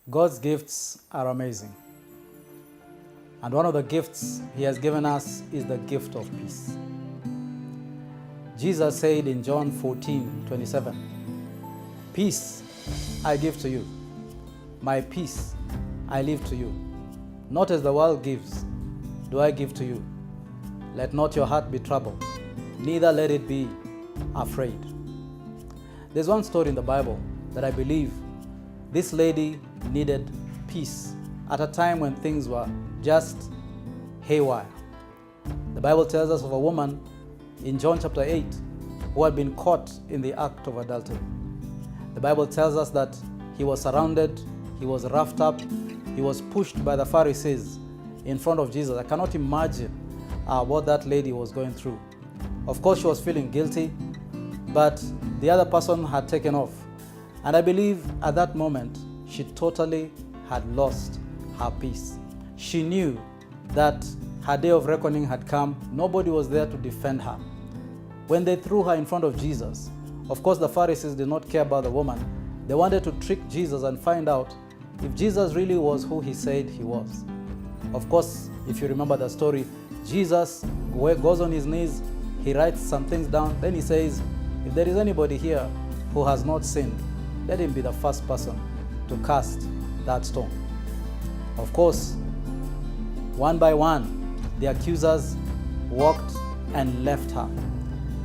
God's gifts are amazing. And one of the gifts He has given us is the gift of peace. Jesus said in John 14:27, "Peace I give to you. My peace I leave to you. Not as the world gives, do I give to you. Let not your heart be troubled, neither let it be afraid." There's one story in the Bible that I believe this lady needed peace at a time when things were just haywire. The Bible tells us of a woman in John chapter 8 who had been caught in the act of adultery. The Bible tells us that he was surrounded, he was roughed up, he was pushed by the Pharisees in front of Jesus. I cannot imagine what that lady was going through. Of course, she was feeling guilty, but the other person had taken off. And I believe at that moment, she totally had lost her peace. She knew that her day of reckoning had come. Nobody was there to defend her. When they threw her in front of Jesus, of course, the Pharisees did not care about the woman. They wanted to trick Jesus and find out if Jesus really was who he said he was. Of course, if you remember the story, Jesus goes on his knees, he writes some things down, then he says, if there is anybody here who has not sinned, let him be the first person to cast that stone. Of course, one by one, the accusers walked and left her.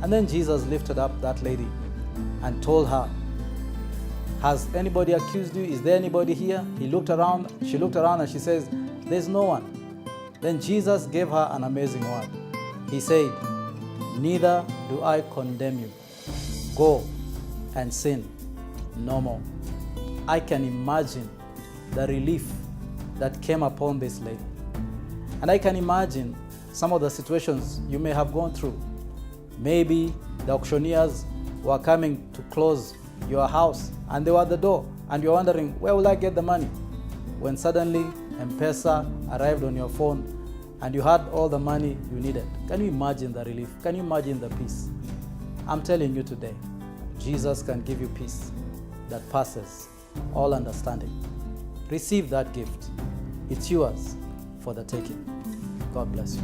And then Jesus lifted up that lady and told her, "Has anybody accused you? Is there anybody here?" He looked around, she looked around and she says, "There's no one." Then Jesus gave her an amazing word. He said, "Neither do I condemn you. Go and sin no more." I can imagine the relief that came upon this lady. And I can imagine some of the situations you may have gone through. Maybe the auctioneers were coming to close your house and they were at the door and you're wondering, where will I get the money? When suddenly M-Pesa arrived on your phone and you had all the money you needed. Can you imagine the relief? Can you imagine the peace? I'm telling you today, Jesus can give you peace that passes all understanding. Receive that gift. It's yours for the taking. God bless you.